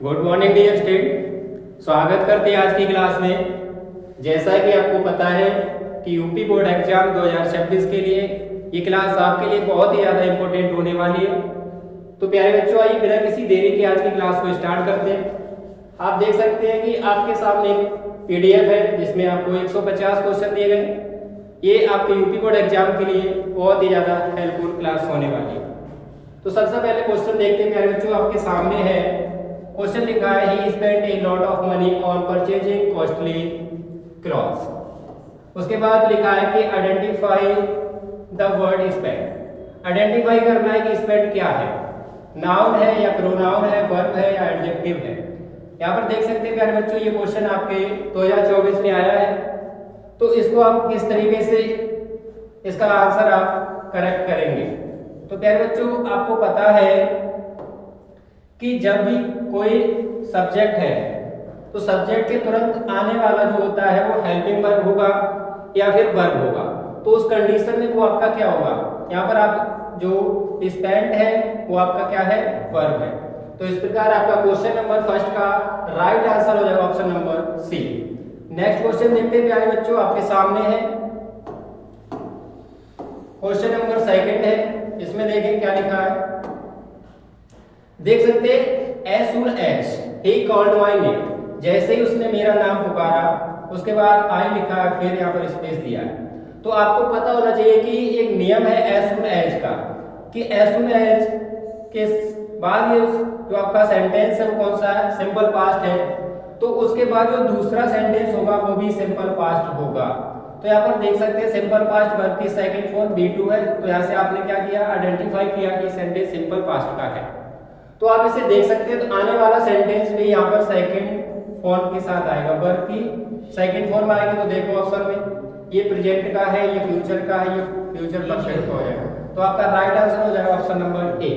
Good morning dear student, स्वागत करते हैं आज की क्लास में। जैसा कि आपको पता है कि यूपी बोर्ड एग्जाम 2026 के लिए ये क्लास आपके लिए बहुत ही ज़्यादा इम्पोर्टेंट होने वाली है। तो प्यारे बच्चों, आइए बिना किसी देरी के आज की क्लास को स्टार्ट करते हैं। आप देख सकते हैं कि आपके सामने एक PDF है जिसमें आपको 150 क्वेश्चन दिए गए। ये आपके यूपी बोर्ड एग्जाम के लिए बहुत ही ज़्यादा हेल्पफुल क्लास होने वाली है। तो सबसे पहले क्वेश्चन देखते हैं प्यारे बच्चों, आपके सामने है। क्वेश्चन लिखा है ही spent a lot of money on purchasing costly clothes. उसके बाद लिखा है कि identify the word spent. Identify करना है कि स्पेंट क्या है, नाउन है या प्रोनाउन है, वर्ब है या एडजेक्टिव है। यहाँ पर देख सकते हैं प्यारे बच्चों, ये क्वेश्चन आपके 2024 में आया है। तो इसको आप किस तरीके से इसका आंसर आप करेक्ट करेंगे। तो प्यारे बच्चों, आपको पता है कि जब भी कोई सब्जेक्ट है तो सब्जेक्ट के तुरंत आने वाला जो होता है वो हेल्पिंग वर्ब होगा या फिर वर्ब होगा। तो उस कंडीशन में वो आपका क्या होगा, यहाँ पर आप जो स्पेंट है वो आपका क्या है, वर्ब है। तो इस प्रकार आपका क्वेश्चन नंबर फर्स्ट का राइट आंसर हो जाएगा option number C. Next question देखते हैं प्यारे बच्चों, आपके सामने है क्वेश्चन नंबर सेकंड है। इसमें देखें क्या लिखा है, देख सकते हैं as soon as he called my name. जैसे ही उसने मेरा नाम पुकारा, उसके बाद आई लिखा है, फिर यहाँ पर स्पेस दिया है। तो आपको पता होना चाहिए कि एक नियम है एज सून एज का, कि एज सून एज के बाद ये जो आपका सेंटेंस है वो कौन सा है, सिंपल पास्ट है। तो उसके बाद जो दूसरा सेंटेंस होगा वो भी सिंपल पास्ट होगा। तो यहाँ पर देख सकते हैं सिंपल पास्ट वर्ब की सेकंड फॉर्म B2 है। तो यहाँ से आपने क्या किया, आइडेंटिफाई किया कि सेंटेंस सिंपल पास्ट का है। तो आप इसे देख सकते हैं, तो आने वाला सेंटेंस भी यहाँ पर सेकंड फॉर्म के साथ आएगा, वर्ब की सेकंड फॉर्म आएगी। तो देखो ऑप्शन में ये प्रेजेंट का है, ये फ्यूचर का है, ये फ्यूचर परफेक्ट हो जाएगा। तो आपका राइट आंसर हो जाएगा ऑप्शन नंबर ए।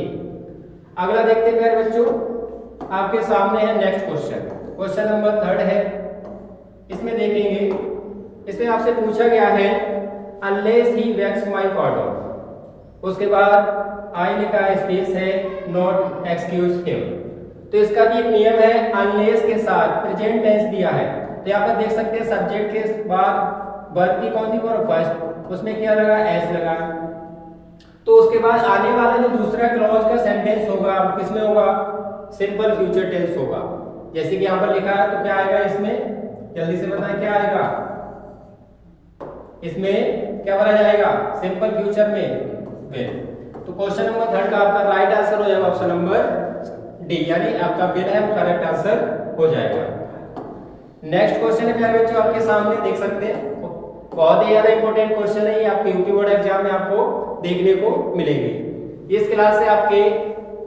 अगला देखते हैं प्यारे बच्चों, आपके सामने है next question, question number third है। इसमें देखेंगे, इसमें आपसे पूछा गया है unless he wakes my father. उसके बाद आई लिखा है, स्पेस है, नॉट एक्सक्यूज हिम। तो इसका भी एक नियम है, अनलेस के साथ प्रेजेंट टेंस दिया है। तो यहाँ पर देख सकते हैं सब्जेक्ट के बाद वर्ब की कौन सी फॉर्म, फर्स्ट, उसमें क्या लगा, एस लगा। तो उसके बाद आने वाला जो दूसरा क्लॉज का सेंटेंस होगा किसमें होगा, सिंपल फ्यूचर टेंस होगा। जैसे कि यहाँ पर लिखा है, तो क्या आएगा इसमें, जल्दी से बताएं क्या आएगा इसमें, क्या भरा जाएगा सिंपल फ्यूचर में विल। तो क्वेश्चन नंबर थर्ड का आपका राइट आंसर हो जाएगा ऑप्शन नंबर डी, यानी आपका विल है वो करेक्ट आंसर हो जाएगा। नेक्स्ट क्वेश्चन है प्यारे बच्चों, आपके सामने देख सकते हैं, बहुत ही ज्यादा इंपॉर्टेंट क्वेश्चन है ये, आपके यूपी बोर्ड एग्जाम में आपको देखने को मिलेंगे। इस क्लास से आपके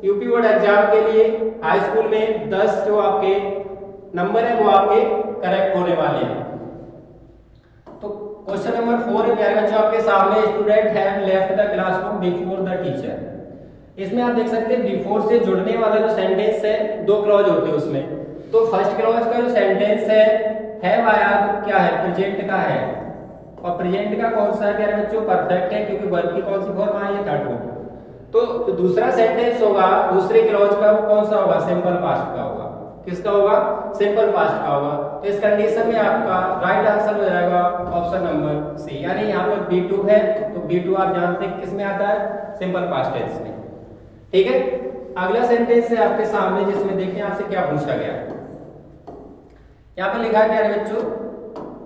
यूपी बोर्ड एग्जाम के लिए हाई स्कूल में 10 जो आपके नंबर है वो आपके करेक्ट होने वाले हैं। तो क्वेश्चन नंबर 4 है प्यारे बच्चों, आपके सामने student have left the classroom before the teacher. इसमें आप देख सकते हैं बिफोर से जुड़ने वाला जो सेंटेंस है, दो क्लॉज होते हैं उसमें। तो फर्स्ट क्लॉज का जो सेंटेंस है आया, तो क्या है, प्रेजेंट का है। और प्रेजेंट का कौन सा है प्यारे बच्चों, परफेक्ट है, क्योंकि वर्ब की कौन सी फॉर्म आई है, थर्ड फॉर्म। तो जो दूसरा सेंटेंस होगा दूसरे क्लॉज का वो कौन सा होगा, सिंपल पास्ट का होगा। किसका होगा, सिंपल पास्ट का होगा। तो इस कंडीशन में आपका राइट आंसर हो जाएगा ऑप्शन नंबर सी, यानी यहाँ पर B2 है। तो B2 आप जानते हैं किस में आता है, सिंपल पास्ट टेंस में। ठीक है, अगला सेंटेंस है आपके सामने, जिसमें देखिए आपसे क्या पूछा गया। यहाँ पर लिखा है प्यारे बच्चों,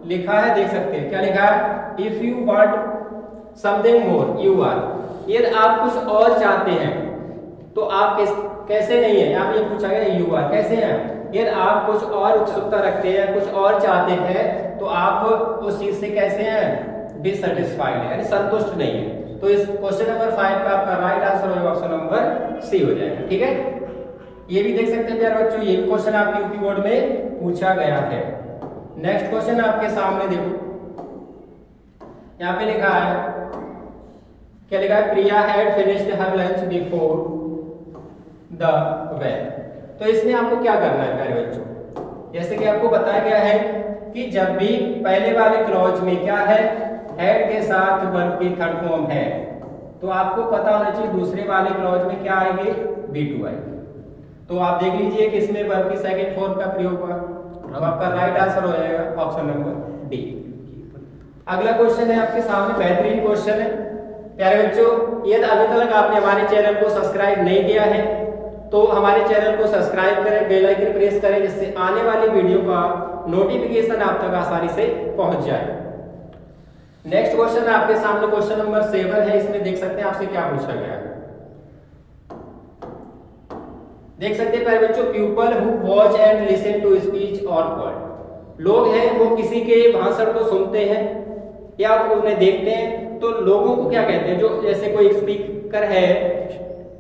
लिखा है, देख सकते हैं क्या लिखा है, if you want something more you are. यदि आप कुछ और चाहते हैं तो आप कैसे नहीं है, यहाँ पे ये पूछा गया यू आर, कैसे हैं। यदि आप कुछ और उत्सुकता रखते हैं, कुछ और चाहते हैं, तो आप उस चीज से कैसे हैं, डिससैटिस्फाइड है, यानी संतुष्ट नहीं है। तो इस क्वेश्चन नंबर 5 का आपका राइट आंसर होगा ऑप्शन नंबर सी हो जाएगा। ठीक है, ये भी देख सकते हैं प्यारे बच्चों, ये भी क्वेश्चन आपके यूपी बोर्ड में पूछा गया है। नेक्स्ट क्वेश्चन आपके सामने देखो, यहाँ पे लिखा है, क्या लिखा है, Priya had finished her lunch before the well. तो इसमें आपको क्या करना है प्यारे बच्चों, जैसे कि आपको बताया गया है कि जब भी पहले वाले क्लॉज में क्या है, हैड के साथ वर्ब की थर्ड फॉर्म है, तो आपको पता होना चाहिए दूसरे वाले क्लॉज में क्या आएगी, B2 आएगी। तो आप देख लीजिए कि इसमें वर्ब की सेकंड फॉर्म का प्रयोग हुआ, तो आपका राइट आंसर हो जाएगा ऑप्शन नंबर डी। अगला क्वेश्चन है आपके सामने, बेहतरीन क्वेश्चन है प्यारे बच्चों। यदि अभी तक आपने हमारे चैनल को सब्सक्राइब नहीं किया है तो हमारे चैनल को सब्सक्राइब करें, बेल आइकन प्रेस करें, जिससे आने वाली वीडियो का नोटिफिकेशन आप तक आसानी से पहुंच जाए। नेक्स्ट क्वेश्चन है आपके सामने, क्वेश्चन नंबर 7 है। इसमें देख सकते हैं आपसे क्या पूछा गया है। देख सकते हैं प्यारे बच्चों, people who watch and listen to speech और वर्ड, लोग हैं वो किसी के भाषण को सुनते हैं या उन्हें देखते हैं, तो लोगों को क्या कहते हैं? जो जैसे कोई स्पीकर है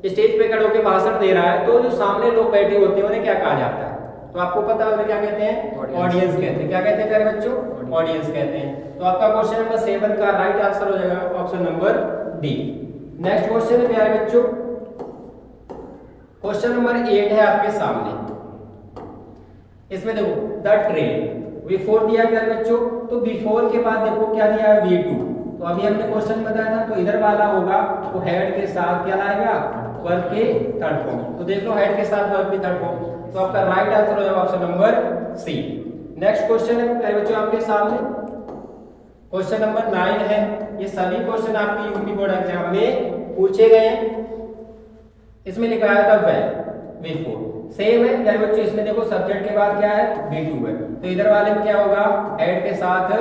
स्टेज पे खड़े होकर भाषण दे रहा है, तो जो सामने लोग बैठे होते हैं उन्हें क्या कहा जाता है? तो आपको पता है उन्हें क्या कहते हैं? ऑडियंस कहते हैं। क्या कहते हैं प्यारे बच्चों? ऑडियंस कहते हैं। तो आपका क्वेश्चन नंबर 7 का राइट आंसर हो जाएगा option number D. Next question है प्यारे बच्चों, क्वेश्चन नंबर 8 है आपके सामने। इसमें देखो द ट्रेन बिफोर दिया प्यारे बच्चों, तो बिफोर के बाद देखो क्या दिया है? V2। तो अभी हमने क्वेश्चन बताया था, तो इधर वाला होगा तो हेड के साथ क्या लाएगा? वर्ब के थर्ड फॉर्म। तो देख लो हेड के साथ वर्ब की थर्ड फॉर्म, तो आपका राइट आंसर हो जाएगा option number C. Next question है प्यारे बच्चों आपके सामने, क्वेश्चन नंबर 9 है। ये सभी क्वेश्चन आपके यूपी बोर्ड एग्जाम में पूछे गए हैं। इसमें लिखा है द वेल बिफोर, सेम है प्यारे बच्चों। इसमें देखो सब्जेक्ट के बाद क्या है? V2 है, तो इधर वाले में क्या होगा? हेड के साथ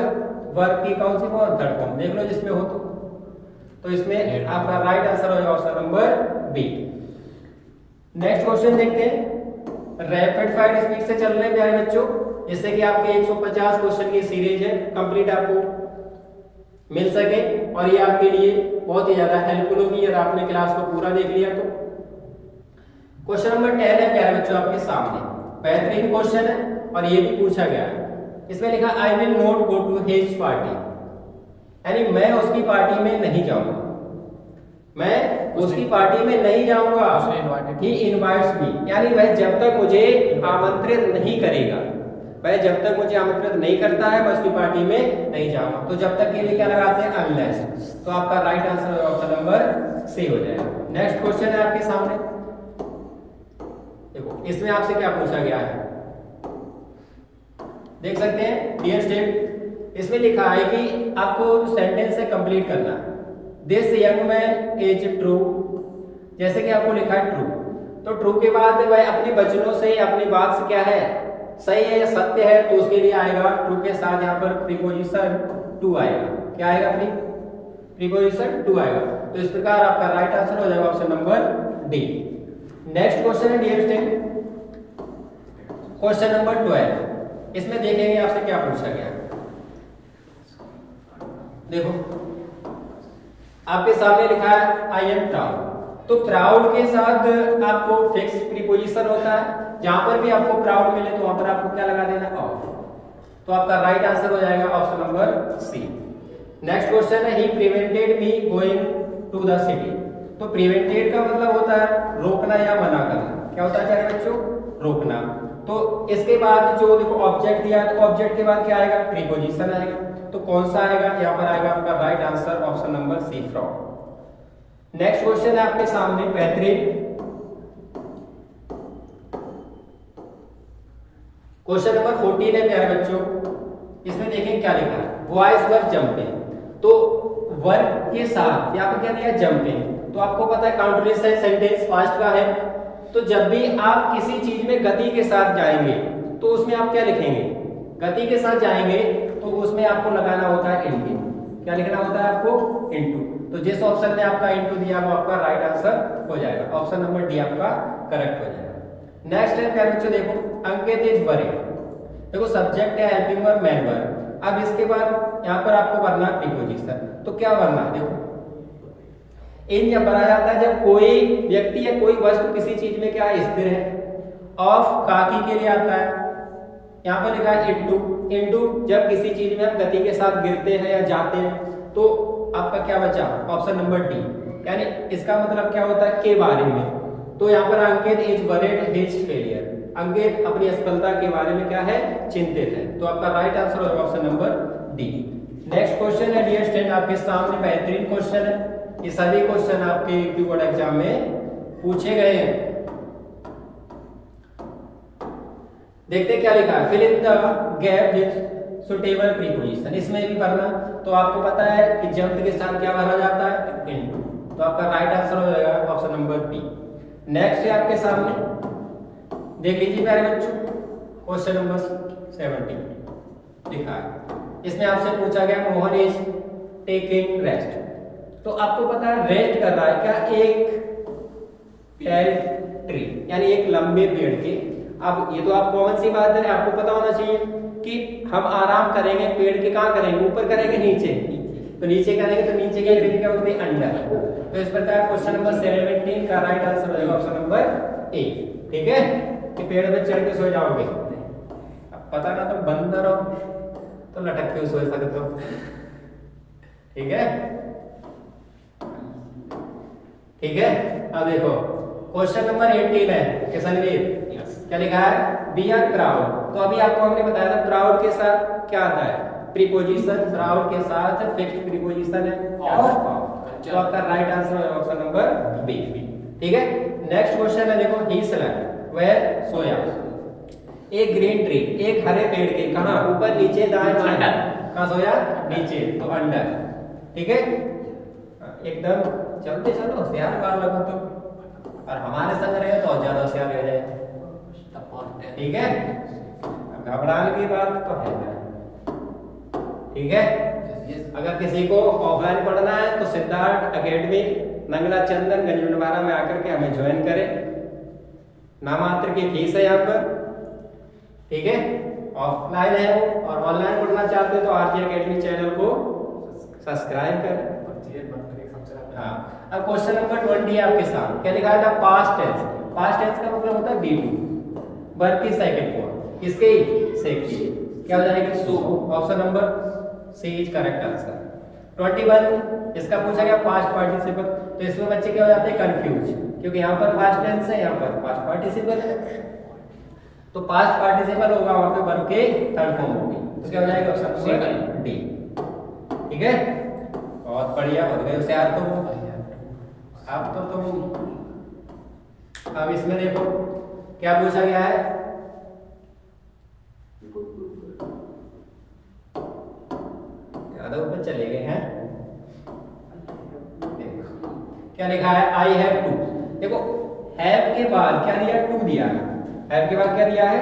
वर्ब की कौन सी फॉर्म? Third form. देख लो जिसमें हो तो इसमें आपका राइट आंसर हो जाएगा option number B. Next question देखते हैं, रैपिड फायर स्पीड से चल रहे हैं प्यारे बच्चों, जिससे कि आपके 150 क्वेश्चन की सीरीज है कंप्लीट आपको मिल सके, और ये आपके लिए बहुत ही ज्यादा हेल्पफुल होगी अगर आपने क्लास को पूरा देख लिया तो। क्वेश्चन नंबर 10 है प्यारे बच्चों आपके सामने, बेहतरीन क्वेश्चन है और ये भी पूछा गया है। इसमें लिखा I will not go to his party, यानी मैं उसकी पार्टी में नहीं जाऊंगा, मैं उसकी पार्टी में नहीं जाऊंगा। ही इनवाइट्स मी, यानी वह जब तक मुझे आमंत्रित नहीं करेगा, वह जब तक मुझे आमंत्रित नहीं करता है मैं उसकी पार्टी में नहीं जाऊंगा। तो जब तक के लिए क्या लगाते हैं? अनलेस। तो आपका right answer option number C हो जाएगा। नेक्स्ट क्वेश्चन है आपके सामने, देखो इसमें आपसे क्या पूछा गया है, देख सकते हैं डियर स्टूडेंट। इसमें लिखा है कि आपको जो सेंटेंस है कंप्लीट करना। This young man is true, जैसे कि आपको लिखा है ट्रू, तो ट्रू के बाद वह अपने वचनों से अपनी बात से क्या है? सही है या सत्य है, तो उसके लिए आएगा ट्रू के साथ यहाँ पर प्रीपोजिशन टू आएगा। क्या आएगा? प्रीपोजिशन टू आएगा। तो इस प्रकार आपका राइट आंसर हो जाएगा option number D. Next question है डियर स्टूडेंट, क्वेश्चन नंबर 12। इसमें देखेंगे आपसे क्या पूछा गया। देखो आपके सामने लिखा है आई एम प्राउड, तो प्राउड के साथ आपको फिक्स प्रीपोजिशन होता है, जहां पर भी आपको प्राउड मिले तो वहां पर आपको क्या लगा देना? ऑफ। तो आपका राइट आंसर हो जाएगा option number C. Next question है he prevented me going to the city, तो प्रिवेंटेड का मतलब होता है रोकना या मना करना। क्या होता है प्यारे बच्चों? रोकना। तो इसके बाद जो देखो ऑब्जेक्ट दिया है, तो ऑब्जेक्ट के बाद क्या आएगा? प्रीपोजिशन आएगा। तो कौन सा आएगा? यहाँ पर आएगा आपका right answer option number C from. Next question है आपके सामने, बेहतरीन क्वेश्चन नंबर 14 है प्यारे बच्चों। इसमें देखें क्या लिखा है, बॉयज वर जंपिंग, तो वर्ब के साथ यहाँ पर क्या दिया? जंपिंग। तो आपको पता है काउंटिन्यूअस सेंटेंस पास्ट का है, तो जब भी आप किसी चीज में गति के साथ जाएंगे तो उसमें आप क्या लिखेंगे? गति के साथ जाएंगे तो उसमें आपको लगाना होता है इनटू। क्या लिखना होता है आपको? इनटू। तो जिस ऑप्शन में आपका इनटू दिया वो आपका राइट आंसर हो जाएगा, ऑप्शन नंबर डी आपका करेक्ट हो जाएगा। नेक्स्ट है प्यारे बच्चों, देखो अंकित इज वरीड, देखो सब्जेक्ट है हेल्पिंग वर्ब मेन वर्ब। अब इसके बाद यहाँ पर आपको भरना प्रीपोजिशन, तो क्या भरना? देखो इन जब भरा जाता है जब कोई व्यक्ति या कोई वस्तु किसी चीज में क्या स्थिर है। ऑफ काकी के लिए आता है, यहाँ पर लिखा है इनटू। इनटू जब किसी चीज में हम गति के साथ गिरते हैं या जाते हैं, तो आपका क्या बचा? ऑप्शन नंबर डी, यानी इसका मतलब क्या होता है? के बारे में। तो यहाँ पर अंकित इज वरीड हिज फेलियर, अंकित अपनी असफलता के बारे में क्या है? चिंतित है। तो आपका राइट आंसर होगा option number D. Next question है डियर स्टूडेंट आपके सामने, बेहतरीन क्वेश्चन है। ये सभी क्वेश्चन आपके यूपी बोर्ड एग्जाम में पूछे गए हैं। देखते क्या लिखा है, fill in the gap with suitable preposition. इसमें भी भरना, तो आपको पता है कि जंप के साथ क्या भरा जाता है, इनटू। तो आपका राइट आंसर हो जाएगा ऑप्शन नंबर बी। नेक्स्ट है आपके सामने, देख लीजिए प्यारे बच्चों, क्वेश्चन नंबर 70 लिखा है। इसमें आपसे पूछा गया मोहन इज टेकिंग रेस्ट। तो आपको पता है रेस्ट कर रहा है क्या, एक ट्री यानी एक लंबे पेड़ के। अब ये तो आप कॉमन सी बात है, आपको पता होना चाहिए कि हम आराम करेंगे पेड़ के, कहाँ करेंगे, ऊपर करेंगे नीचे, तो नीचे करेंगे तो नीचे के ग्रीन क्या होते हैं, अंडर। तो इस प्रकार क्वेश्चन नंबर 17 का राइट आंसर हो जाएगा ऑप्शन नंबर ए। ठीक है, कि पेड़ पे चढ़ के सो जाओगे, अब पता ना तो बंदर हो तो लटक के सो सकते हो। ठीक है, ठीक है। अब देखो क्वेश्चन नंबर 18 है किशनवीर, क्या लिखा है, बी आर प्राउड। तो अभी आपको हमने बताया था प्राउड के साथ क्या आता है, प्रीपोजिशन। प्राउड के साथ फिक्स्ड प्रीपोजिशन है ऑफ। तो आपका राइट आंसर है ऑप्शन नंबर बी। ठीक है, नेक्स्ट क्वेश्चन है, देखो ही स्लैप वह सोया एक ग्रीन ट्री, एक हरे पेड़ के, कहां, ऊपर नीचे दाएं बाएं, कहां सोया, नीचे, तो अंडर। ठीक है, एकदम चलते चलो होशियार बार लगा तो, और हमारे संग रहे तो और ज्यादा होशियार हो जाए। ठीक है, घबराने की बात तो है ना। ठीक है, अगर किसी को ऑफलाइन पढ़ना है तो सिद्धार्थ एकेडमी नंगला चंदन गंजनवाड़ा में आकर के हमें ज्वाइन करें, नामात्र की फीस है यहाँ पर। ठीक है, ऑफलाइन है वो, और ऑनलाइन पढ़ना चाहते हैं तो आरजे एकेडमी चैनल को सब्सक्राइब करें। हाँ, अब क्वेश्चन नंबर 20 आपके साथ क्या लिखा था, पास्ट टेंस। पास्ट टेंस का मतलब होता है बी2, वर्ब की सेकंड फॉर्म, किसके, से की। क्या हो जाएगा, so. Option number C is correct answer. 21 इसका पूछा गया पास्ट पार्टिसिपल। तो इसमें बच्चे क्या हो जाते हैं, कंफ्यूज, क्योंकि यहाँ पर पास्ट टेंस है, यहाँ पर पास्ट पार्टिसिपल है। तो पास्ट पार्टिसिपल होगा वहां पे वर्ब के थर्ड फॉर्म होगी, तो क्या हो जाएगा ऑप्शन नंबर डी। ठीक है, बहुत बढ़िया, हो गए होशियार तुम। अब तो तुम, अब इसमें देखो क्या पूछा गया है, ज्यादा ऊपर चले गए हैं। क्या लिखा है, आई हैव टू। देखो हैव के बाद क्या दिया, टू दिया। हैव के बाद क्या दिया है,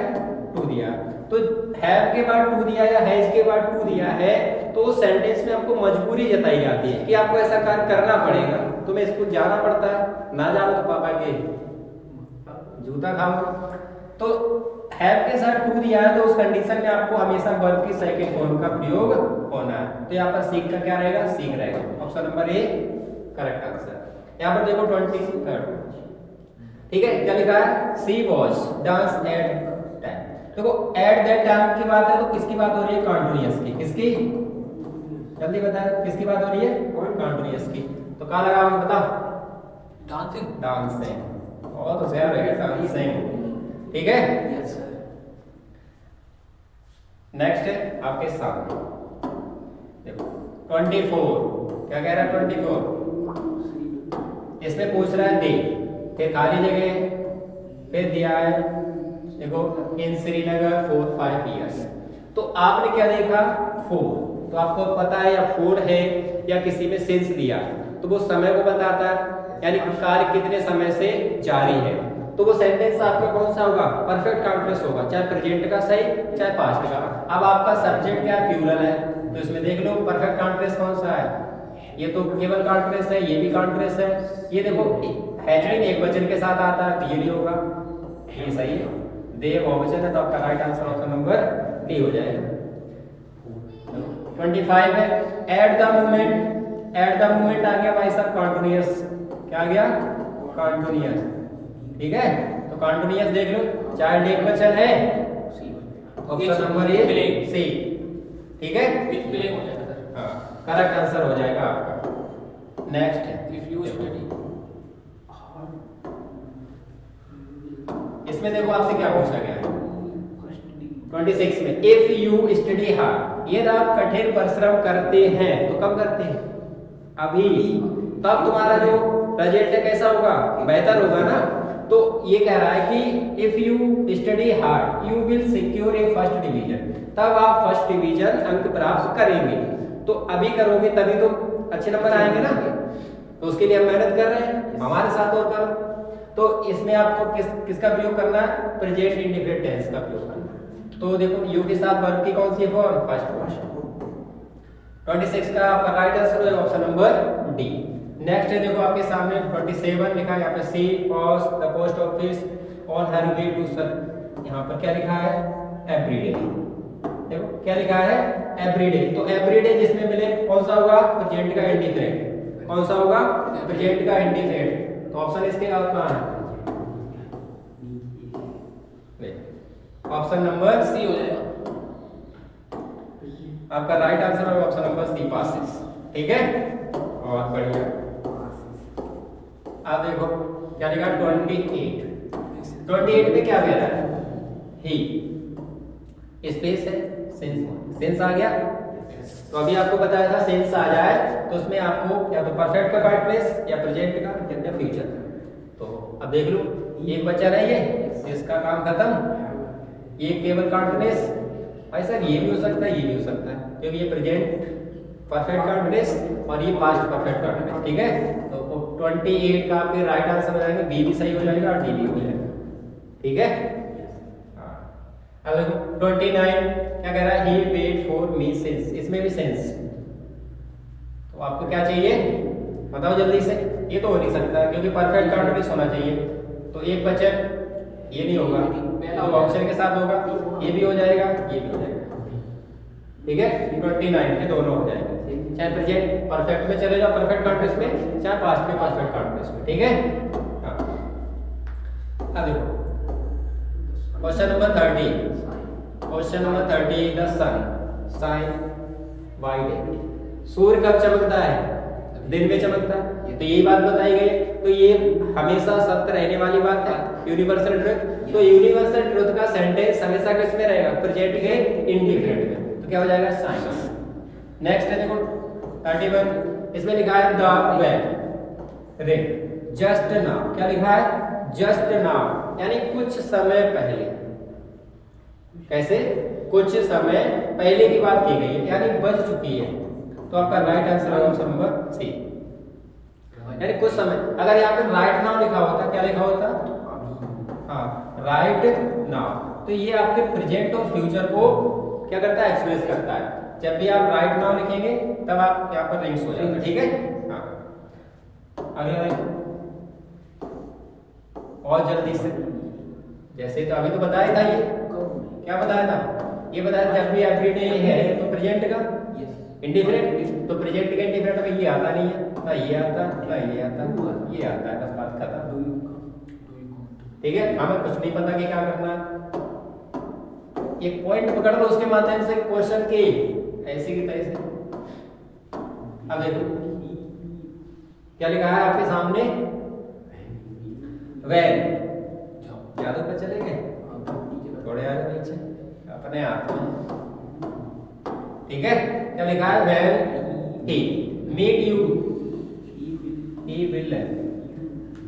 टू दिया। तो हैव के बाद टू दिया या हैज के बाद टू दिया है, तो उस सेंटेंस में आपको मजबूरी जताई जाती है कि आपको ऐसा कार्य करना पड़ेगा, तुम्हें स्कूल जाना पड़ता है, ना जाओ तो पापा के जूता खाओ। तो हैव के साथ टू दिया है, तो उस कंडीशन में आपको हमेशा वर्ब की सेकंड फॉर्म का प्रयोग होना है। तो यहाँ पर सीख का क्या रहेगा, सीख रहेगा। Option number A correct answer. यहाँ पर देखो 23। ठीक है, क्या लिखा है, सी वॉज डांस एट टाइम। देखो एट दैट टाइम की बात है, तो किसकी बात हो रही है, कॉन्टिन्यूअस की। किसकी, जल्दी बताओ किसकी बात हो रही है, कॉन्टिन्यूअस की। तो कहाँ लगा हमें बताओ, डांसिंग। डांसिंग, बहुत होशियार है, डांसिंग। ठीक है, यस सर। नेक्स्ट है आपके सामने, देखो 24। क्या कह रहा है 24, इसमें पूछ रहा है दे, फिर खाली जगह, फिर दिया है देखो इन श्रीनगर 4-5 years। तो आपने क्या देखा, 4, तो आपको पता है या 4 है या किसी में सिंस दिया तो वो समय को बताता है, यानी कार्य कितने समय से जारी है। तो वो सेंटेंस आपका कौन सा होगा, परफेक्ट कंटीन्यूअस होगा, चाहे प्रेजेंट का सही चाहे पास्ट का। अब आपका सब्जेक्ट क्या है, प्लूरल है, तो इसमें देख लो परफेक्ट कंटीन्यूअस कौन सा है, ये तो केवल कंटीन्यूअस है, ये भी कंटीन्यूअस है। ये देखो हैज बीन एक वचन के साथ आता है, तो ये नहीं होगा, ये सही है। दे बहुवचन है, तो आपका right answer option number D हो जाएगा। 25 है, at the moment. At the moment आ गया भाई साहब कंटीन्यूअस, क्या आ गया, कंटीन्यूअस। ठीक है, तो कंटीन्यूअस देख लो, चाइल्ड एक वचन है, ऑप्शन नंबर ए सी। ठीक है, हाँ करेक्ट आंसर हो जाएगा आपका। नेक्स्ट है, इफ यू स्टडी। इसमें देखो आपसे क्या पूछा गया है 26 में, इफ यू स्टडी हार्ड, यदि आप कठिन परिश्रम करते हैं, तो कब करते हैं, अभी, तब तुम्हारा जो प्रेजेंट है कैसा होगा, बेहतर होगा ना। तो ये कह रहा है कि if you study hard you will secure A first division, तब आप फर्स्ट डिवीजन अंक प्राप्त करेंगे। तो अभी करोगे तभी तो अच्छे नंबर आएंगे ना, तो उसके लिए हम मेहनत कर रहे हैं, हमारे साथ और करो। तो इसमें आपको किसका प्रयोग करना है, प्रेजेंट इंडेफिनिट टेंस का प्रयोग करना है। तो देखो यू के साथ वर्ब की कौन सी फॉर्म, फर्स्ट फॉर्म। 26 का आपका राइट आंसर है ऑप्शन नंबर डी। नेक्स्ट है देखो आपके सामने 27 लिखा है यहाँ पे, she was the post office on her way to sir, यहाँ पर क्या लिखा है, एवरीडे। देखो क्या लिखा है, एवरीडे। तो एवरीडे जिसमें मिले कौन सा होगा, प्रेजेंट का इंडिफिनिट। कौन सा होगा, प्रेजेंट का इंडिफिनिट। तो ऑप्शन इसके कहाँ है, ऑप्शन नंबर सी हो जाएगा आपका राइट आंसर है, ऑप्शन नंबर सी, पासिस। ठीक है, बहुत बढ़िया। आप देखो क्या लिखा, 28 में क्या कह रहा है, ही स्पेस है, सेंस आ गया। तो अभी आपको बताया था सेंस आ जाए तो उसमें आपको या तो परफेक्ट का कार्ड या प्रेजेंट का या फ्यूचर। तो अब देख लो एक बच्चा रही है, इसका काम खत्म। ये केवल कार्डनेस, ऐसा ये भी हो सकता है, ये भी हो सकता है, क्योंकि ये प्रेजेंट परफेक्ट कार्डनेस और ये पास्ट परफेक्ट कार्डनेस। ठीक है, तो 28 का आपके राइट आंसर हो जाएगा, बी भी सही हो जाएगा और डी भी हो जाएगा। ठीक है, अब देखो 29 क्या कह रहा है, ही वेट फॉर मी सिंस, इसमें भी सेंस। तो आपको क्या चाहिए बताओ जल्दी से, ये तो हो नहीं सकता क्योंकि परफेक्ट कार्डनेस होना चाहिए। तो एक बचत ये नहीं होगा, तो ऑप्शन के साथ होगा, ये भी हो जाएगा, ये भी हो जाएगा। ठीक है, 29 के दोनों हो जाएंगे, चाहे प्रेजेंट परफेक्ट में चले जाओ परफेक्ट कॉन्टेक्स्ट में, चाहे पास्ट में परफेक्ट कॉन्टेक्स्ट में। ठीक है, अब देखो question number 30। Question number 30, the sun shine by day, सूर्य कब चमकता है, दिन में चमकता है। तो यही बात बताई गई, तो ये हमेशा सत्य रहने वाली बात है, यूनिवर्सल ट्रुथ। तो यूनिवर्सल ट्रुथ का सेंटेंस हमेशा किसमें रहेगा, प्रेजेंट के इंडिफिनिट में। तो क्या हो जाएगा, साइंस। नेक्स्ट है देखो 31, इसमें लिखा है the well rain just now, क्या लिखा है, जस्ट नाउ, यानी कुछ समय पहले। कैसे, कुछ समय पहले की बात की गई है, यानी बज चुकी है। तो आपका राइट आंसर है ऑप्शन नंबर सी, यानी कुछ समय। अगर यहाँ पे राइट नाउ लिखा होता, क्या लिखा होता, हाँ राइट नाउ, तो ये आपके प्रेजेंट और फ्यूचर को क्या करता है, एक्सप्रेस करता है। जब भी आप राइट नाउ लिखेंगे तब आप यहाँ पर रिंग्स हो जाएगा। ठीक है, हाँ अगला देखो और जल्दी से, जैसे तो अभी तो बताया था, ये क्या बताया था, ये बताया जब भी एवरीडे है तो प्रेजेंट का इंडिफिनिट, तो प्रेजेंट का इंडिफिनिट में ये आता नहीं है, ना ये आता, ना ये आता, ये आता है, बस बात खत्म। ठीक है, हमें कुछ नहीं पता कि क्या करना है, एक पॉइंट पकड़ लो, उसके माध्यम से क्वेश्चन के ऐसे की तैसे। अब देखो क्या लिखा है आपके सामने, वेल, यादों पे चले गए, थोड़े आ जाओ नीचे अपने आप में। ठीक है, क्या लिखा है, well he meet you, he will,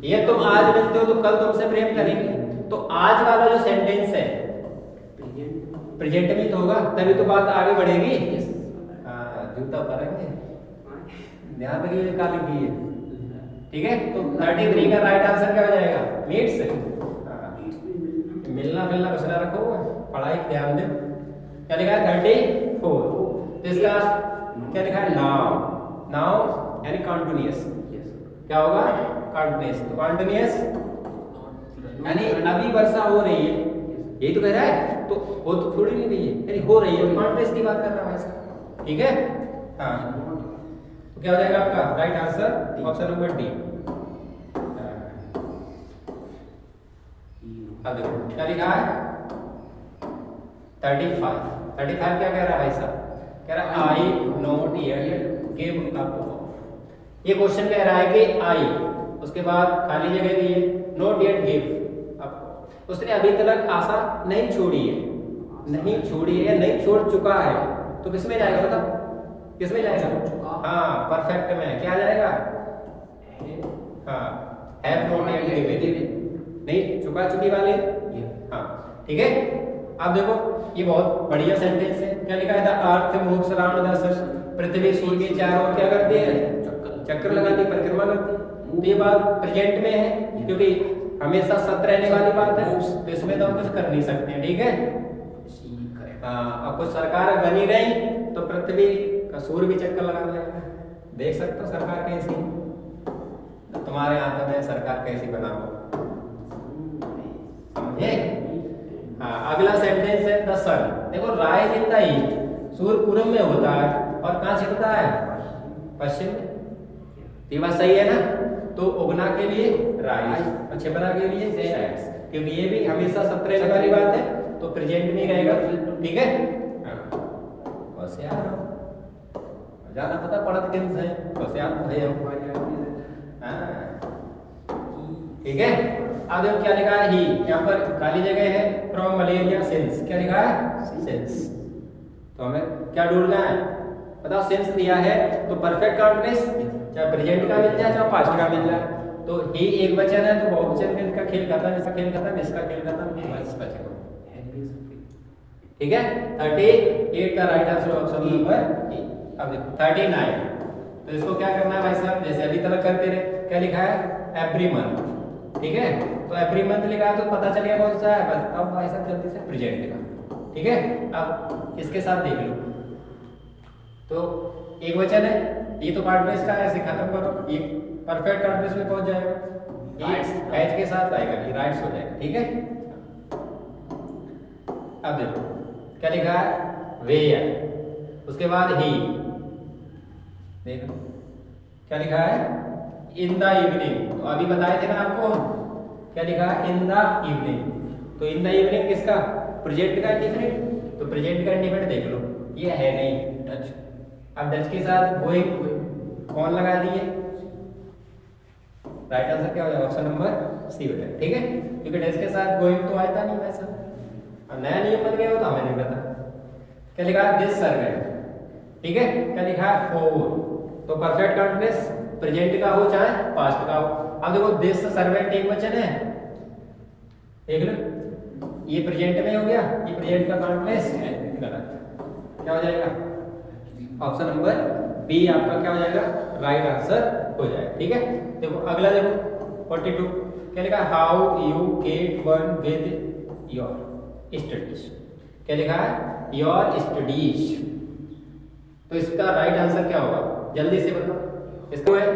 ये तुम आज मिलते हो तो कल तुमसे प्रेम करेंगे। तो आज वाला जो सेंटेंस है प्रेजेंट में तो होगा, तभी तो बात आगे बढ़ेगी। जूता पहनेंगे, ध्यान रखिए काली की है। ठीक है, तो 33 का राइट आंसर क्या हो जाएगा, मीट्स। मिलना मिलना कुछ ना रखो, पढ़ाई ध्यान दो। क्या लिखा है 34, तो इसका क्या लिखा है, नाउ, नाउ यानी कॉन्टिन्यूअस, क्या होगा, कॉन्टिन्यूअस। तो कॉन्टिन्यूअस यानी अभी वर्षा हो रही है, यही तो कह रहा है, तो वो तो थोड़ी नहीं रही है, यानी हो रही है, कॉन्टिन्यूअस की बात कर रहा है। ठीक है, हाँ, तो क्या हो जाएगा आपका right answer option number D. अब देखो क्या लिखा है 35 क्या कह रहा है भाई साहब, कह रहा है आई नॉट येट गिव अप। ये क्वेश्चन कह रहा है कि आई, उसके बाद खाली जगह दी है, नॉट येट गिव अप, उसने अभी तक आशा नहीं छोड़ी है, नहीं छोड़ी है या नहीं छोड़ चुका है। तो किसमें जाएगा बताओ, किसमें जाएगा, हाँ परफेक्ट में क्या जाएगा, हाँ हैव नॉट येट गिवन। नहीं, चुका चुकी वाले, हाँ ठीक है। अब देखो ये बहुत बढ़िया सेंटेंस है। क्या लिखा है? The earth moves around the sun, पृथ्वी सूर्य के चारों ओर क्या करती है? चक्कर लगाती है, परिक्रमा करती है। तो ये बात प्रेजेंट में है क्योंकि हमेशा सत्य रहने वाली बात है, तो इसमें तो हम कुछ कर नहीं सकते हैं, ठीक है। हाँ, अब कुछ सरकार बनी रही तो पृथ्वी का सूर्य भी चक्कर लगा देगा। देख सकते हो सरकार कैसी, तुम्हारे हाथ में सरकार कैसी बनाओ, समझे? हाँ, अगला सेंटेंस है द सन। देखो राइज इन द ईस्ट, सूर्य पूर्व में होता है और कहाँ छिपता है? पश्चिम में। ये बात सही है ना? तो उगना के लिए राइज और छिपना के लिए सेट्स, क्योंकि ये भी हमेशा सत्य रहने वाली बात है तो प्रेजेंट में ही रहेगा, ठीक है। बस यार ज्यादा पता पड़त किन से, बस यार तो है ठीक है। अब देखो क्या लिखा है? ही, यहाँ पर खाली जगह है, फ्रॉम मलेरिया सिंस। क्या लिखा है? सिंस। तो हमें क्या ढूंढना है? बताओ, सिंस दिया है तो परफेक्ट कंटीन्यूअस, चाहे प्रेजेंट का मिल जाए चाहे पास्ट का मिल जाए। तो ही एक वचन है तो बहुवचन में इसका खेल खत्म, इसका खेल खत्म, इसका खेल खत्म, ये बस बचेगा, ठीक है। 38 का right answer option number A. अब देखो 39, तो इसको क्या करना है भाई साहब? जैसे अभी तक करते रहे। क्या लिखा है? एवरी मंथ, ठीक है। तो एवरी मंथ लिखा है तो पता चल गया कौन सा है। बस अब भाई साहब जल्दी से प्रेजेंट का, ठीक है। अब इसके साथ देख लो, तो एक वचन है, ये तो पार्टनर्स का है, ऐसे खत्म करो, ये परफेक्ट कंटीन्यूअस में पहुंच जाएगा, ये एच के साथ आएगा, ये राइट्स हो जाएगा, ठीक है। अब देखो क्या लिखा है? वेयर, उसके बाद ही, देखो क्या लिखा है? In the evening. तो अभी बताए थे ना आपको, क्या लिखा है? In the evening. तो इन द इवनिंग किसका? प्रेजेंट का इंडिफिनिट। तो प्रेजेंट का इंडिफिनिट देख लो, ये है नहीं डच। अब डच के साथ गोइंग कौन लगा दिए? राइट आंसर क्या हो जाएगा? ऑप्शन नंबर सी हो जाएगा, ठीक है। क्योंकि डच के साथ गोइंग तो आता नहीं वैसा, अब नया नियम बन गया हो तो हमें नहीं पता। क्या लिखा है? दिस सर्वेंट, ठीक है। क्या लिखा है? फोर। तो परफेक्ट कंटीन्यूअस प्रेजेंट का हो चाहे पास्ट का हो। अब देखो दिस सर्वेंट एक वचन है, देख लो, ये प्रेजेंट में हो गया, ये प्रेजेंट का कंटीन्यूअस है, गलत। क्या हो जाएगा? ऑप्शन नंबर बी आपका क्या हो जाएगा? राइट आंसर हो जाएगा, ठीक है। देखो अगला देखो 42, क्या लिखा है? How you get one with your studies. क्या लिखा है? Your studies. तो इसका राइट आंसर क्या होगा? जल्दी से बताओ।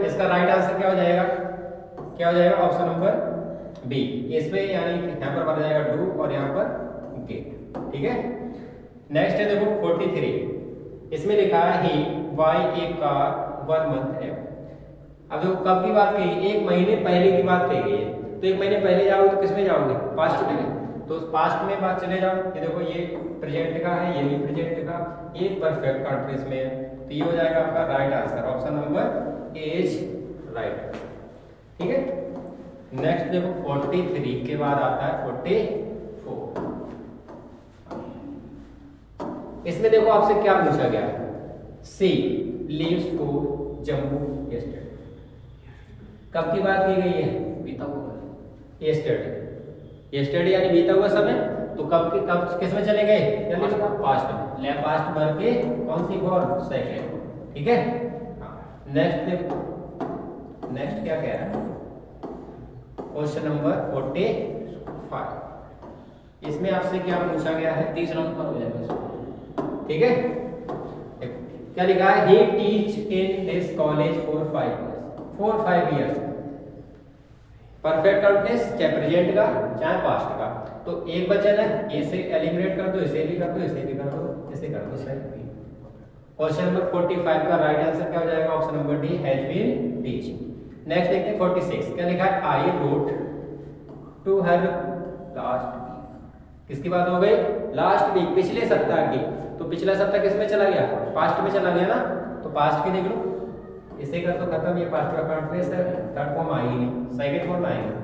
इसका राइट आंसर क्या हो जाएगा? क्या हो जाएगा? Option number B. इसमें यानी यहाँ पर बन जाएगा डू और यहाँ पर गेट, ठीक है। नेक्स्ट है देखो 43, इसमें लिखा है ही बाय ए कार 1 मंथ है। अब देखो कब की बात कही? 1 महीने पहले की बात कही गई है। तो 1 महीने पहले जाओगे तो किसमें जाओगे? पास्ट में। तो पास्ट में बात चले जाओ, ये देखो ये प्रेजेंट का है, ये भी प्रेजेंट का, ये परफेक्ट कंटीन्यूअस में है, तो ये हो जाएगा आपका right answer, option number A is right, ठीक है। नेक्स्ट देखो 43 के बाद आता है 44। इसमें देखो आपसे क्या पूछा गया है? सी लीव्स फॉर जम्मू यस्टरडे। कब की बात की गई है? बीता हुआ यस्टरडे। यस्टरडे यानी बीता हुआ समय। तो कब किस में चले गए? जल्दी बताओ। पास्ट में। ले पास्ट भर के कौन सी फॉर? सेकंड, ठीक है। नेक्स्ट देखो, नेक्स्ट क्या कह रहा है? क्वेश्चन नंबर 45, इसमें आपसे क्या पूछा गया है? 30 नंबर हो जाएगा, ठीक है। क्या लिखा है? He teach in this college for 5 years। Perfect continuous चाहे प्रेजेंट का चाहे पास्ट का। तो एक वचन है, इसे एलिमिनेट कर दो, इसे भी कर दो, इसे भी कर दो, इसे कर दो, सही। क्वेश्चन नंबर 45 का राइट आंसर क्या हो जाएगा? Option number D, has been teaching. Next देखते हैं 46, क्या लिखा है? I wrote to her last week. किसकी बात हो गई? लास्ट वीक, पिछले सप्ताह की। तो पिछला सप्ताह किस में चला गया? पास्ट में चला गया ना। तो पास्ट की देख लो, इसे कर दो खत्म, ये पास्ट का कंटीन्यूअस है, थर्ड फॉर्म आएगी नहीं, सेकंड फॉर्म आएगा।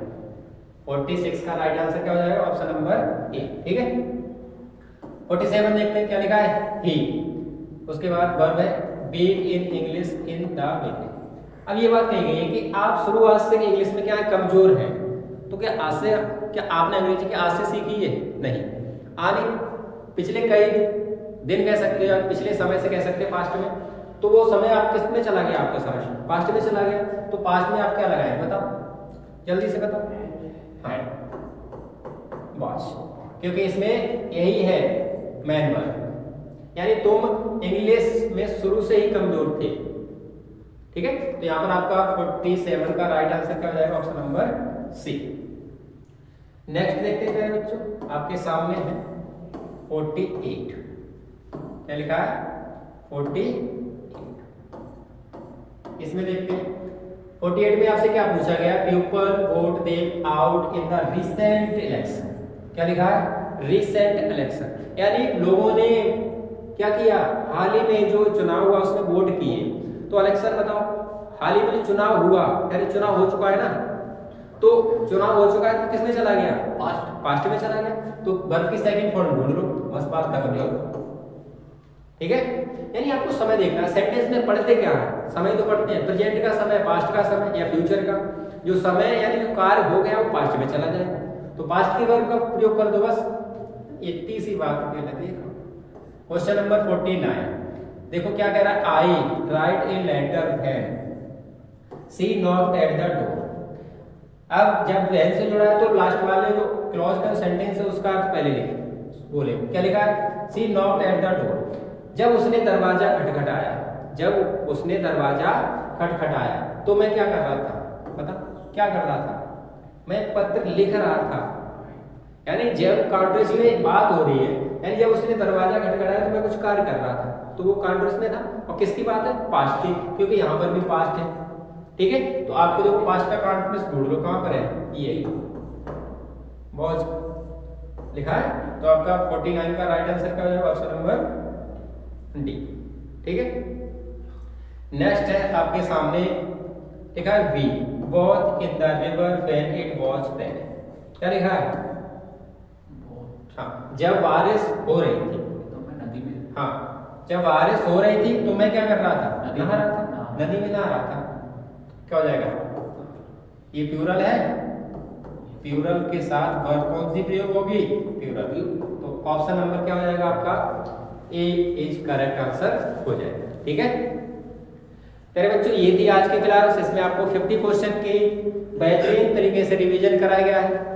46 का राइट आंसर क्या हो जाएगा? ऑप्शन नंबर ए, ठीक है। 47 देखते हैं, क्या लिखा है? ही। उसके बाद वर्ब है being in English in the meeting. अब ये बात कही गई है कि आप शुरुआत से इंग्लिश में क्या है? कमजोर हैं। तो क्या आज से, क्या आपने अंग्रेजी की आज से सीखी है? नहीं, आने पिछले कई दिन कह सकते हो, पिछले समय से कह सकते हैं, पास्ट में। तो वो समय आप किस में चला गया? आपका समय पास्ट में चला गया। तो पास्ट में आप क्या लगाए बताओ, जल्दी से बताओ। हाँ, वॉच, क्योंकि इसमें यही है मैन वर्ब, यानी तुम इंग्लिश में शुरू से ही कमजोर थे। ठीक है, तो यहाँ पर आपका 47 का राइट आंसर क्या हो जाएगा? Option number C. नेक्स्ट देखते हैं बच्चों, आपके सामने है 48। क्या लिखा है? 48। इसमें देखते हैं 48 में आपसे क्या पूछा गया? People vote them out in the recent election. क्या लिखा है? रिसेंट इलेक्शन, यानी लोगों ने क्या किया? हाल ही में जो चुनाव हुआ उसमें वोट किए। तो इलेक्शन बताओ, हाल ही में जो चुनाव हुआ, यानी चुनाव हो चुका है ना, तो चुनाव हो चुका है तो किसमें चला गया? पास्ट में चला गया। तो वर्ब की सेकंड फॉर्म ढूंढ लो, बस बात खत्म हो। ठीक है, यानी आपको समय देखना है। सेंटेंस में पढ़ते क्या है? समय तो पढ़ते हैं, प्रेजेंट का समय, पास्ट का समय या फ्यूचर का। जो समय यानी जो कार्य हो गया वो पास्ट में चला जाएगा, तो पास्ट की वर्ब का प्रयोग कर दो बस। इतनी सी बात कहना। देखो क्वेश्चन नंबर 49, देखो क्या कह रहा है? I write a letter when she knocked at the door. अब जब व्हेन से जुड़ा है तो लास्ट वाले जो क्लॉज का सेंटेंस है उसका अर्थ पहले लिखे, बोले क्या लिखा है? सी नॉक्ड एट द डोर, जब उसने दरवाजा खटखटाया। जब उसने दरवाजा खटखटाया तो मैं क्या कर रहा था? पता क्या कर रहा था? मैं पत्र लिख रहा था। यानी जब कॉन्ट्रेक्ट में बात हो रही है, यानी जब उसने दरवाजा खटखटाया तो मैं कुछ कार्य कर रहा था, तो वो कॉन्ट्रेक्ट में था। और किसकी बात है? पास्ट की, क्योंकि यहाँ पर भी पास्ट है। ठीक है, तो आपको देखो पास्ट का कॉन्टिन्यूअस ढूंढ लो, कहाँ पर है? ये बहुत लिखा है। तो आपका 49 का राइट आंसर क्या हो जाएगा? Option number D. ठीक है, नेक्स्ट है आपके सामने लिखा है we watch in the river when it watch rain. क्या लिखा है? हाँ, जब बारिश हो रही थी तो मैं नदी में, हाँ, जब बारिश हो रही थी तो मैं क्या कर रहा था? नदी नहा रहा था, नदी में नहा रहा था। क्या हो जाएगा? ये प्लूरल है, प्लूरल के साथ वर्ब कौन सी प्रयोग होगी? प्लूरल। तो ऑप्शन नंबर क्या हो जाएगा आपका? ए इज करेक्ट आंसर हो जाएगा। ठीक है प्यारे बच्चों, ये थी आज की क्लास। इसमें आपको 50 क्वेश्चन की बेहतरीन तरीके से रिवीजन कराया गया है।